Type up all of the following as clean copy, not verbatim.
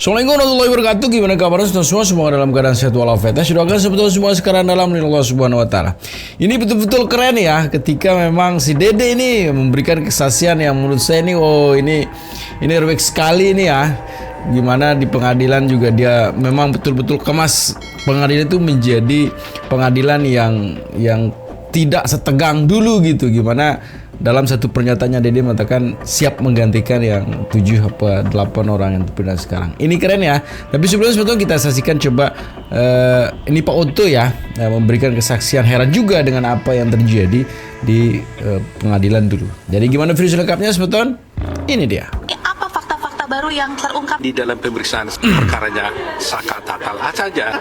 Assalamualaikum warahmatullahi wabarakatuh. Gimana kabarnya semua? Semoga dalam keadaan sehat walafiat. Saya doakan sebetulnya semua sekarang dalam Allah Subhanahu wa taala. Ini betul-betul keren ya ketika memang si Dede ini memberikan kesaksian yang menurut saya ini heroik sekali ini ya. Gimana di pengadilan juga dia memang betul-betul kemas pengadilan itu menjadi pengadilan yang tidak setegang dulu gitu. Gimana dalam satu pernyataannya Dede mengatakan siap menggantikan yang 7 apa 8 orang yang terpidana sekarang. Ini keren ya. Tapi sebetulnya kita saksikan coba ini Pak Otto ya memberikan kesaksian. Heran juga dengan apa yang terjadi di pengadilan dulu. Jadi gimana video lengkapnya sebetulnya? Ini dia. Apa fakta-fakta baru yang terungkap di dalam pemeriksaan perkaranya Saka Tatal saja,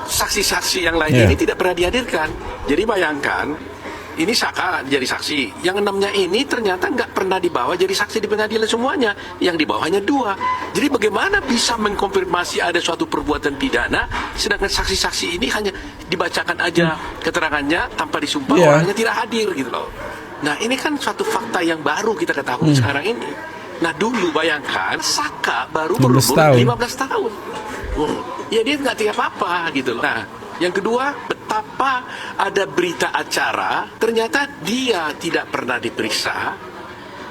saksi-saksi yang lain ini tidak pernah dihadirkan. Jadi bayangkan, ini Saka jadi saksi, yang 6-nya ini ternyata nggak pernah dibawa jadi saksi di pengadilan semuanya, yang dibawanya 2. Jadi bagaimana bisa mengkonfirmasi ada suatu perbuatan pidana, sedangkan saksi-saksi ini hanya dibacakan aja keterangannya tanpa disumpah, orangnya tidak hadir gitu loh. Nah ini kan suatu fakta yang baru kita ketahui sekarang ini. Nah dulu bayangkan Saka baru berumur 15 tahun. Ya dia nggak tahu apa-apa gitu loh. Nah yang kedua, betapa ada berita acara, ternyata dia tidak pernah diperiksa,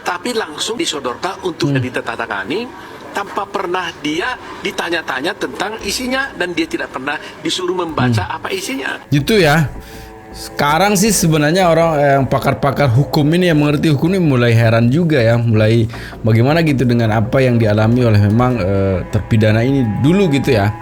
tapi langsung disodorkan untuk ditandatangani, tanpa pernah dia ditanya-tanya tentang isinya, dan dia tidak pernah disuruh membaca apa isinya. Gitu ya. Sekarang sih sebenarnya orang yang pakar-pakar hukum ini yang mengerti hukum ini mulai heran juga ya, mulai bagaimana gitu dengan apa yang dialami oleh memang terpidana ini dulu gitu ya.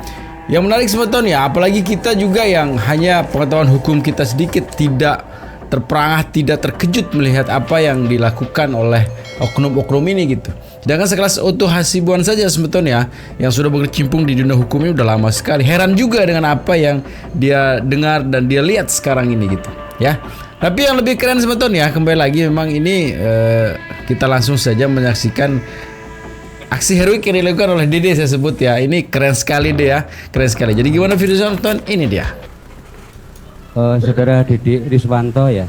Yang menarik sebetulnya, apalagi kita juga yang hanya pengetahuan hukum kita sedikit, tidak terperangah, tidak terkejut melihat apa yang dilakukan oleh oknum-oknum ini gitu. Sedangkan sekelas Otto Hasibuan saja sebetulnya yang sudah berkecimpung di dunia hukum ini udah lama sekali. Heran juga dengan apa yang dia dengar dan dia lihat sekarang ini gitu ya. Tapi yang lebih keren sebetulnya, kembali lagi memang ini kita langsung saja menyaksikan aksi heroik yang dilakukan oleh Dede saya sebut ya. Ini keren sekali deh ya, keren sekali. Jadi gimana video nonton? Ini dia. Saudara Dede Riswanto ya.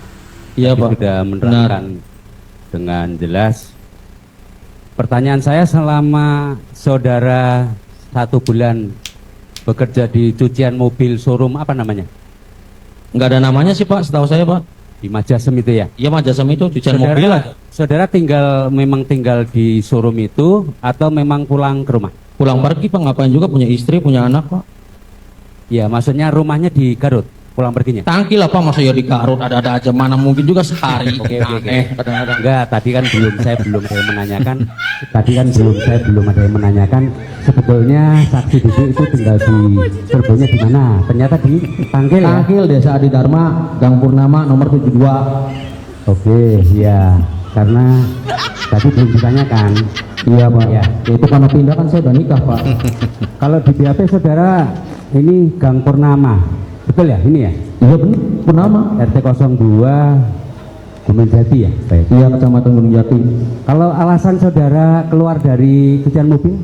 Iya Pak. Sudah menerangkan dengan jelas. Pertanyaan saya, selama saudara 1 bulan bekerja di cucian mobil showroom apa namanya? Nggak ada namanya sih Pak, setahu saya Pak. Di Majasem itu ya? Iya Majasem itu cucian mobil lah. Saudara memang tinggal di showroom itu atau memang pulang ke rumah? Pulang pergi Pak, ngapain juga, punya istri, punya anak Pak. Ya maksudnya rumahnya di Garut, pulang perginya? Tangki lah Pak, masa ya di Garut, ada-ada aja, mana mungkin juga sehari. Oke. Kadang-kadang. Enggak, tadi kan saya belum ada yang menanyakan sebetulnya saksi Dede itu tinggal di Surabaya di mana? Ternyata di Tangkil ya? Tangkil, Desa Adi Dharma, Gang Purnama, nomor 72. Oke, ya. Karena tadi belum ditanyakan. Iya Pak. Ya. Itu karena pindah kan saya udah nikah Pak. Kalau di BAP saudara ini Gang Purnama, betul ya ini ya? Iya benar, Purnama. RT 02 Gunung Jati ya? Baik. Iya, Kecamatan Gunung Jati. Kalau alasan saudara keluar dari cucian mobil?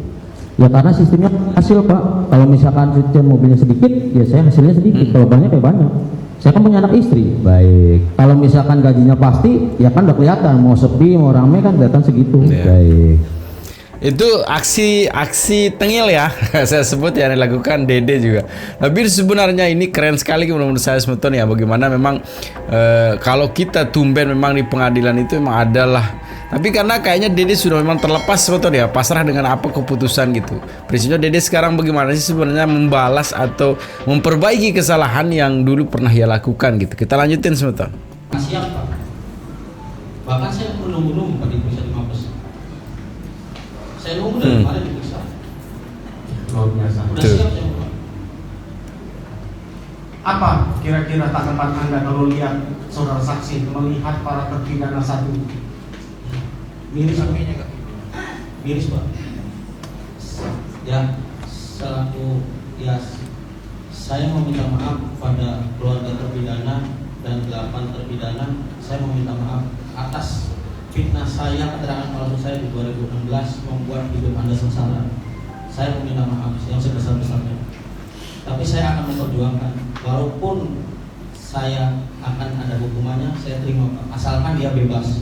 Ya karena sistemnya hasil Pak. Kalau misalkan cucian mobilnya sedikit, ya saya hasilnya sedikit. Kalau banyak ya banyak. Saya kan punya anak istri. Baik. Kalau misalkan gajinya pasti, ya kan udah kelihatan. Mau sepi, mau rame kan kelihatan segitu. Baik. Itu aksi tengil ya saya sebut ya, yang dilakukan Dede juga. Tapi sebenarnya ini keren sekali menurut saya sebetulnya ya, bagaimana memang kalau kita tumben memang di pengadilan itu memang adalah, tapi karena kayaknya Dede sudah memang terlepas sebetulnya ya, pasrah dengan apa keputusan gitu. Prinsipnya Dede sekarang bagaimana sih sebenarnya membalas atau memperbaiki kesalahan yang dulu pernah ia lakukan gitu. Kita lanjutin sebetulnya. Siap Pak. Bahkan saya belum Pak diperiksa di Mabes. Saya nunggu dari kemarin diperiksa. Luar biasa. Udah siap saya Pak. Apa kira-kira tanggapan Anda kalau lihat saudara saksi melihat para terpidana satu? Miris sampainya Kak. Miris Pak. Ya, selaku ya saya meminta maaf pada keluarga terpidana dan 8 terpidana. Saya meminta maaf atas fitnah saya, keterangan palsu saya di 2016 membuat hidup Anda sengsara. Saya meminta maaf yang sebesar-besarnya. Tapi saya akan memperjuangkan, walaupun saya akan ada hukumannya, saya terima Pak, asalkan dia bebas.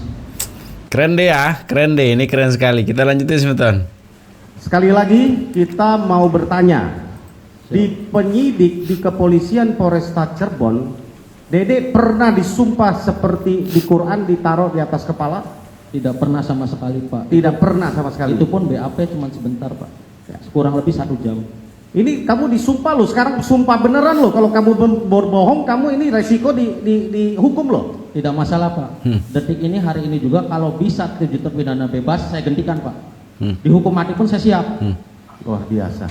Keren deh ya, keren deh, ini keren sekali. Kita lanjutin sebentar. Sekali lagi kita mau bertanya, di penyidik di kepolisian Polresta Cirebon, Dede pernah disumpah seperti di Quran ditaruh di atas kepala? Tidak pernah sama sekali, Pak. Tidak pernah sama sekali. Itu pun BAP cuma sebentar, Pak. Kurang lebih 1 jam. Ini kamu disumpah loh, sekarang sumpah beneran loh. Kalau kamu berbohong, kamu ini resiko dihukum loh. Tidak masalah, Pak. Detik ini, hari ini juga kalau bisa 7 terpidana bebas, saya gantikan, Pak. Dihukum mati pun saya siap. Wah, biasa.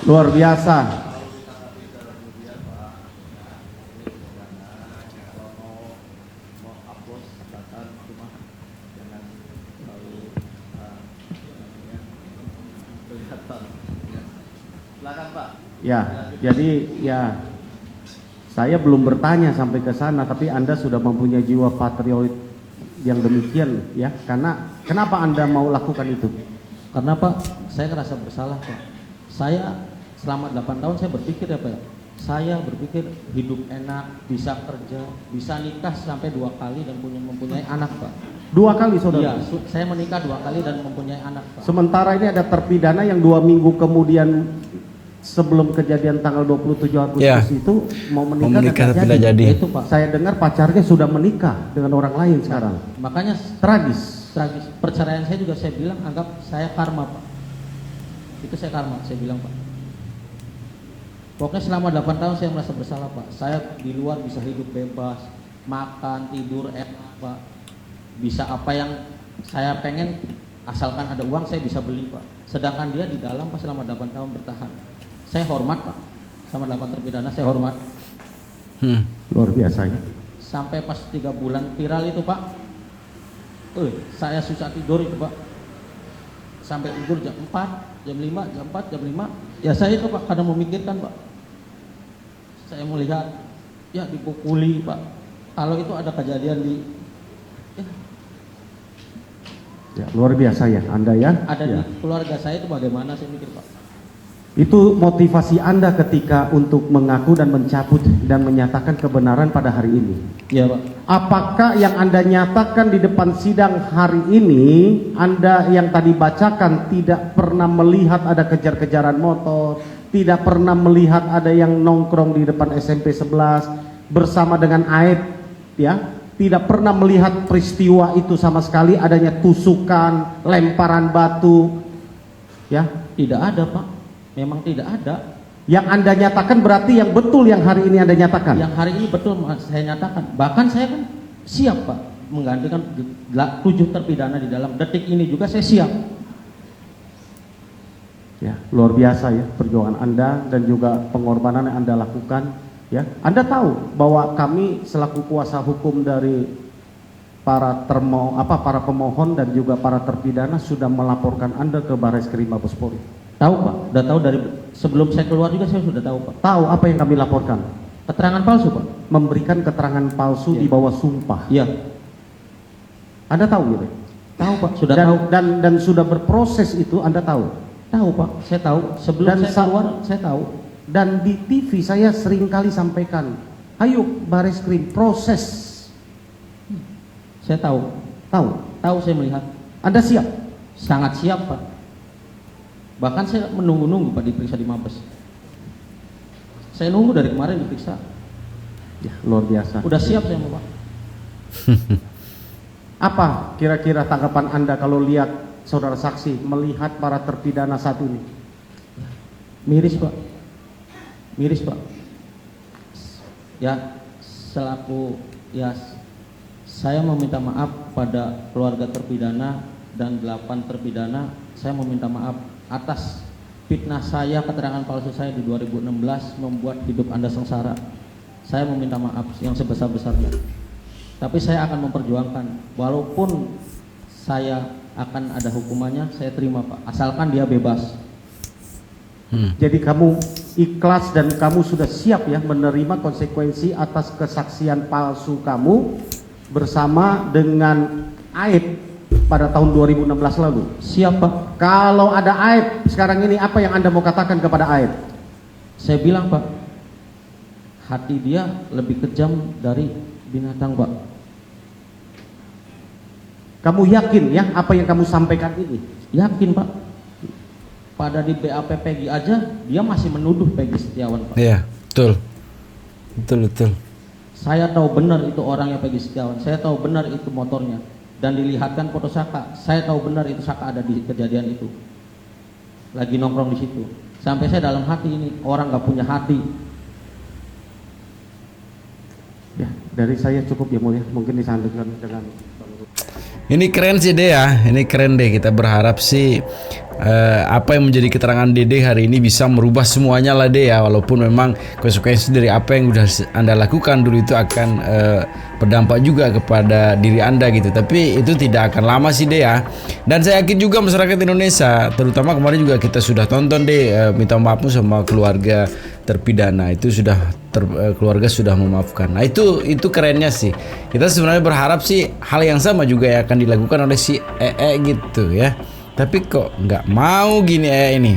Luar biasa. Ya, jadi ya saya belum bertanya sampai ke sana, tapi Anda sudah mempunyai jiwa patriot yang demikian ya. Karena kenapa Anda mau lakukan itu? Karena, Pak, saya ngerasa bersalah, Pak. Saya selama 8 tahun saya berpikir ya, Pak. Saya berpikir hidup enak, bisa kerja, bisa nikah sampai 2 kali dan mempunyai anak, Pak. 2 kali saudara? Iya, saya menikah 2 kali dan mempunyai anak, Pak. Sementara ini ada terpidana yang 2 minggu kemudian sebelum kejadian tanggal 27 Agustus itu mau menikah tapi tidak jadi. Itu, Pak. Saya dengar pacarnya sudah menikah dengan orang lain sekarang. Makanya Tragis. perceraian saya juga saya bilang anggap saya karma, Pak. Itu saya karma, saya bilang, Pak. Pokoknya selama 8 tahun saya merasa bersalah, Pak. Saya di luar bisa hidup bebas, makan, tidur enak, Pak. Bisa apa yang saya pengen, asalkan ada uang saya bisa beli, Pak. Sedangkan dia di dalam, Pak, selama 8 tahun bertahan. Saya hormat, Pak. Sama 8 terpidana saya hormat. Luar biasa ya. Sampai pas 3 bulan viral itu, Pak. Saya susah tidur itu, Pak. Sampai tidur jam 4, jam 5, jam 4, jam 5. Ya saya itu, Pak, kadang memikirkan, Pak. Saya melihat ya dipukuli, Pak. Kalau itu ada kejadian di Ya, luar biasa ya Anda ya. ada Ya. di keluarga saya itu bagaimana saya mikir, Pak. Itu motivasi Anda ketika untuk mengaku dan mencabut dan menyatakan kebenaran pada hari ini. Iya, Pak. Apakah yang Anda nyatakan di depan sidang hari ini, Anda yang tadi bacakan tidak pernah melihat ada kejar-kejaran motor, tidak pernah melihat ada yang nongkrong di depan SMP 11 bersama dengan Aib, ya? Tidak pernah melihat peristiwa itu sama sekali, adanya tusukan, lemparan batu, ya? Tidak ada, Pak. Memang tidak ada. Yang Anda nyatakan berarti yang betul yang hari ini Anda nyatakan? Yang hari ini betul saya nyatakan. Bahkan saya kan siap, Pak, menggantikan 7 terpidana di dalam. Detik ini juga saya siap. Ya, luar biasa ya perjuangan Anda dan juga pengorbanan yang Anda lakukan. Ya, Anda tahu bahwa kami selaku kuasa hukum dari para pemohon dan juga para terpidana sudah melaporkan Anda ke Barreskrim Mabes Polri. Tahu, Pak. Udah tahu dari sebelum saya keluar juga saya sudah tahu, Pak. Tahu apa yang kami laporkan? Keterangan palsu, Pak. Memberikan keterangan palsu di bawah sumpah. Iya. Anda tahu gitu? Tahu, Pak. Sudah Dan, tahu. dan sudah berproses itu Anda tahu? Tahu, Pak. Saya tahu. Sebelum Dan saya keluar saya tahu. Dan di TV saya sering kali sampaikan, ayo Barreskrim proses. Saya tahu. Tahu? Tahu, saya melihat. Anda siap? Sangat siap, Pak. Bahkan saya menunggu-nunggu, Pak, diperiksa di Mabes. Saya nunggu dari kemarin diperiksa. Ya, luar biasa. Udah siap saya, Pak. Apa kira-kira tanggapan Anda kalau lihat saudara saksi melihat para terpidana saat ini? Miris, Pak. Miris, Pak. Ya, selaku ya saya meminta maaf pada keluarga terpidana dan 8 terpidana. Saya meminta maaf atas fitnah saya, keterangan palsu saya di 2016 membuat hidup Anda sengsara. Saya meminta maaf yang sebesar-besarnya. Tapi saya akan memperjuangkan, walaupun saya akan ada hukumannya, saya terima, Pak, asalkan dia bebas. Jadi kamu ikhlas dan kamu sudah siap ya menerima konsekuensi atas kesaksian palsu kamu bersama dengan Aib pada tahun 2016 lalu. Siap, Pak. Kalau ada Aib sekarang ini, apa yang Anda mau katakan kepada Aib? Saya bilang, Pak, hati dia lebih kejam dari binatang, Pak. Kamu yakin ya apa yang kamu sampaikan ini? Yakin Pak. Pada di BAP Peggy aja dia masih menuduh Peggy Setiawan Pak. Iya, betul. Betul. Saya tahu benar itu orangnya Peggy Setiawan. Saya tahu benar itu motornya. Dan dilihatkan foto Saka. Saya tahu benar itu Saka ada di kejadian itu. Lagi nongkrong di situ. Sampai saya dalam hati ini orang gak punya hati. Ya, dari saya cukup ya mulia. Mungkin disandingkan dengan Ini keren sih deh ya, ini keren deh. Kita berharap sih apa yang menjadi keterangan Dede hari ini bisa merubah semuanya lah deh ya. Walaupun memang konsekuensi dari apa yang udah Anda lakukan dulu itu akan berdampak juga kepada diri Anda gitu. Tapi itu tidak akan lama sih deh ya. Dan saya yakin juga masyarakat Indonesia, terutama kemarin juga kita sudah tonton deh minta maafmu sama keluarga terpidana itu sudah keluarga sudah memaafkan. Nah itu kerennya sih. Kita sebenarnya berharap sih hal yang sama juga yang akan dilakukan oleh si gitu ya. Tapi kok nggak mau gini ini.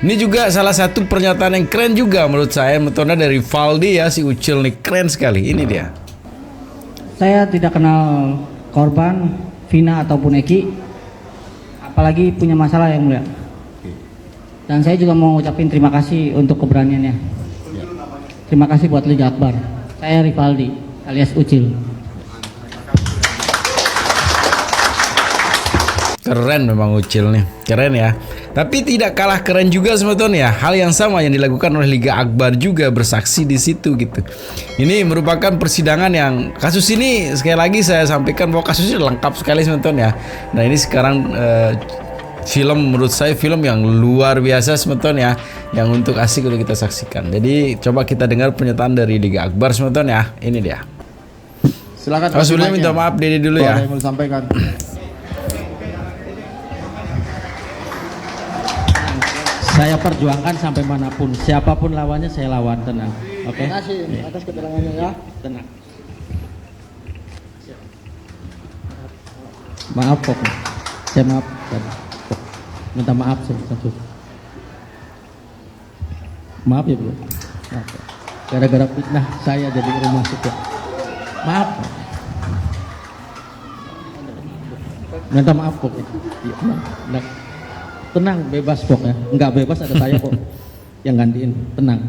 Ini juga salah satu pernyataan yang keren juga menurut saya, metode dari Valdi ya, si Ucil nih keren sekali. Ini dia. Saya tidak kenal korban Vina ataupun Eki, apalagi punya masalah yang mulia. Dan saya juga mau ucapin terima kasih untuk keberaniannya. Terima kasih buat Liga Akbar. Saya Rivaldi alias Ucil. Keren memang Ucil nih, keren ya. Tapi tidak kalah keren juga sebetulnya hal yang sama yang dilakukan oleh Liga Akbar juga bersaksi di situ gitu. Ini merupakan persidangan yang kasus ini sekali lagi saya sampaikan bahwa kasusnya lengkap sekali sebetulnya. Nah ini sekarang film menurut saya film yang luar biasa sebetulnya yang untuk asik untuk kita saksikan. Jadi coba kita dengar pernyataan dari Liga Akbar sebetulnya. Ini dia. Silakan. Sebelumnya minta maaf Dede dulu ya. Yang mau sampaikan. Saya perjuangkan sampai manapun, siapapun lawannya saya lawan, tenang. Oke. Terima kasih atas keterangannya ya. Tenang. Maaf kok. Saya maaf. Minta maaf saya satu. Maaf ya bro. Maaf. Gara-gara fitnah saya jadi rumah sakit. Maaf. Minta maaf kok. Tenang, bebas kok ya. Enggak bebas ada saya kok yang gantiin. Tenang.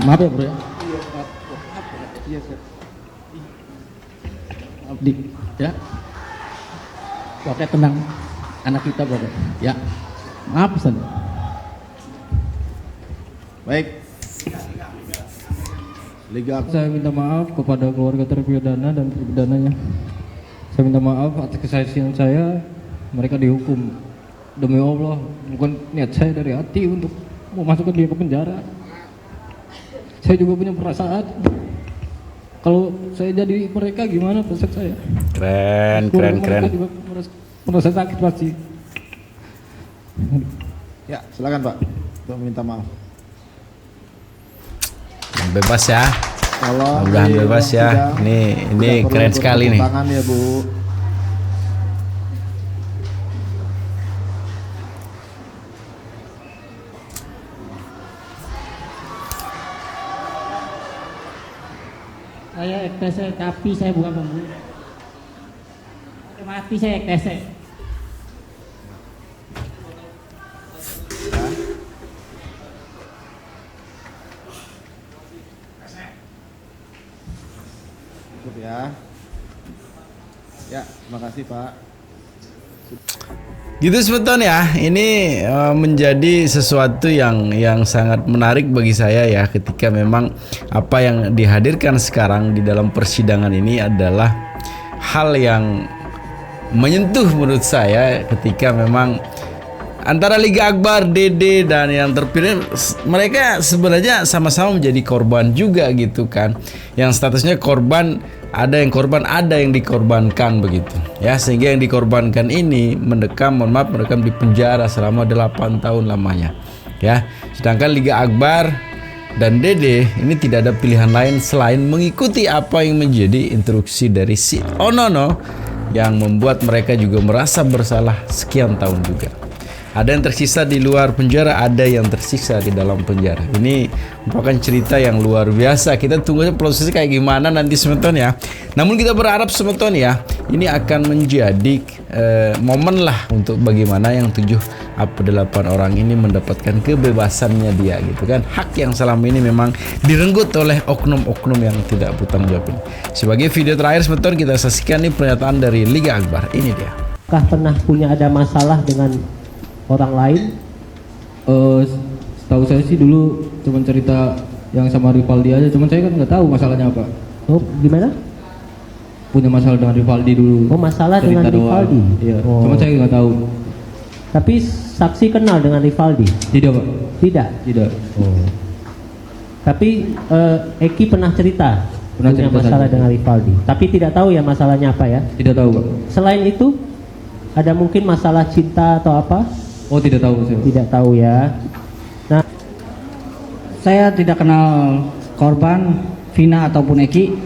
Maaf ya bro ya. Iya, Sir. Abdi ya. Oke tenang. Anak kita bro. Ya. Maaf pesan. Baik. Liga Akbar. Saya minta maaf kepada keluarga terpidana dan terpidananya. Saya minta maaf atas kesaksian saya, mereka dihukum. Demi Allah, bukan niat saya dari hati untuk memasukkan dia ke penjara. Saya juga punya perasaan. Kalau saya jadi mereka gimana perasaan saya? Keren. Mereka juga merasa sakit pasti. Ya, silakan Pak. Untuk minta maaf. Bebas ya. Tolong Mudah-mudahan di bebas ruang ya. sidang Ini tidak perlu keren sekali nih. bertepuk tangan ya Bu. Saya EKTC tapi saya bukan pembunuh. Mati saya EKTC. Cukup ya. Ya, terima kasih Pak. Gitu sebetulnya ini menjadi sesuatu yang sangat menarik bagi saya ya, ketika memang apa yang dihadirkan sekarang di dalam persidangan ini adalah hal yang menyentuh menurut saya, ketika memang antara Liga Akbar, Dede dan yang terpilih, mereka sebenarnya sama-sama menjadi korban juga gitu kan, yang statusnya korban. Ada yang korban, ada yang dikorbankan begitu ya, sehingga yang dikorbankan ini mendekam di penjara selama 8 tahun lamanya ya. Sedangkan Liga Akbar dan Dede ini tidak ada pilihan lain selain mengikuti apa yang menjadi instruksi dari si Onono yang membuat mereka juga merasa bersalah sekian tahun juga. Ada yang tersisa di luar penjara, ada yang tersisa di dalam penjara. Ini merupakan cerita yang luar biasa. Kita tunggu prosesnya kayak gimana nanti semeton ya. Namun kita berharap semeton ya, ini akan menjadi momen lah untuk bagaimana yang 8 orang ini mendapatkan kebebasannya dia gitu kan. Hak yang selama ini memang direnggut oleh oknum-oknum yang tidak bertanggung jawab ini. Sebagai video terakhir semeton, kita saksikan nih pernyataan dari Liga Akbar. Ini dia. Kah pernah punya ada masalah dengan orang lain? Setahu saya sih dulu cuma cerita yang sama Rivaldi aja, cuman saya kan nggak tahu masalahnya apa. Oh, gimana? Punya masalah dengan Rivaldi dulu. Oh, masalah Cerita dengan Rivaldi. Iya, Oh. cuman saya nggak tahu. Tapi saksi kenal dengan Rivaldi? Tidak, Pak. Tidak. Tidak. Oh. Tapi Eki pernah cerita Pernah punya cerita masalah saja. dengan Rivaldi. Tapi tidak tahu ya masalahnya apa ya? Tidak tahu, Pak. Selain itu ada mungkin masalah cinta atau apa? Oh, tidak tahu saya. Tidak tahu ya. Nah, Saya tidak kenal korban Vina ataupun Eki,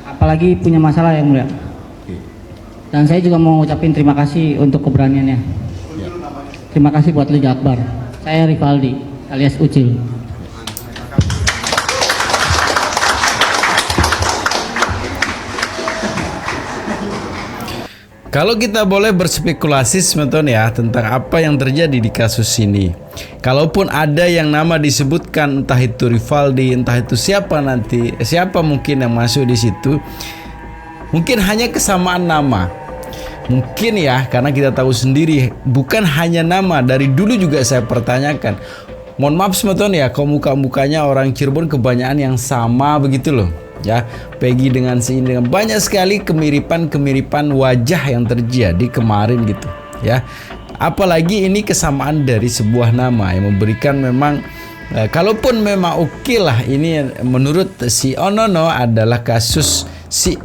apalagi punya masalah yang mulia. Dan saya juga mau ucapin terima kasih untuk keberaniannya. Terima kasih buat Liga Akbar. Saya Rivaldi alias Ucil. Kalau kita boleh berspekulasi semeton ya tentang apa yang terjadi di kasus ini. Kalaupun ada yang nama disebutkan, entah itu Rivaldi, entah itu siapa nanti, siapa mungkin yang masuk di situ, mungkin hanya kesamaan nama. Mungkin ya, karena kita tahu sendiri bukan hanya nama, dari dulu juga saya pertanyakan. Mohon maaf semeton ya, kok muka-mukanya orang Cirebon kebanyakan yang sama begitu loh. Ya, Peggy dengan si ini, dengan banyak sekali kemiripan wajah yang terjadi kemarin gitu ya. Apalagi ini kesamaan dari sebuah nama yang memberikan memang kalaupun memang oke lah ini menurut si Onono adalah kasus si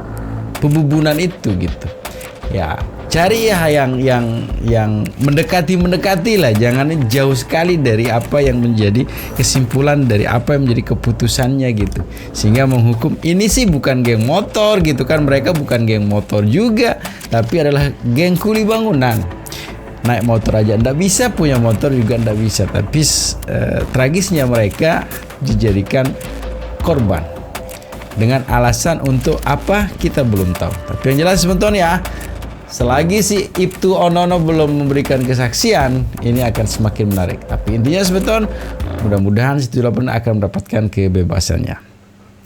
pembunuhan itu gitu. Ya, cari ya yang mendekati lah, jangan jauh sekali dari apa yang menjadi kesimpulan dari apa yang menjadi keputusannya gitu. Sehingga menghukum ini sih bukan geng motor gitu kan, mereka bukan geng motor juga, tapi adalah geng kuli bangunan. Naik motor aja ndak bisa, punya motor juga ndak bisa, tapi tragisnya mereka dijadikan korban. Dengan alasan untuk apa kita belum tahu. Tapi yang jelas sebentar ya, selagi si Ibtu Onono belum memberikan kesaksian, ini akan semakin menarik. Tapi intinya sebentar, mudah-mudahan si 8 akan mendapatkan kebebasannya.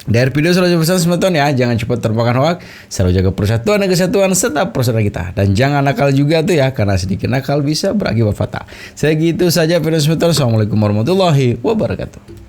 Dari video selalu pesan sebentar ya, jangan cepat termakan hoak, selalu jaga persatuan dan kesatuan serta persaudaraan kita. Dan jangan nakal juga tuh ya, karena sedikit nakal bisa berakibat fatal. Saya gitu saja video sebentar. Assalamualaikum warahmatullahi wabarakatuh.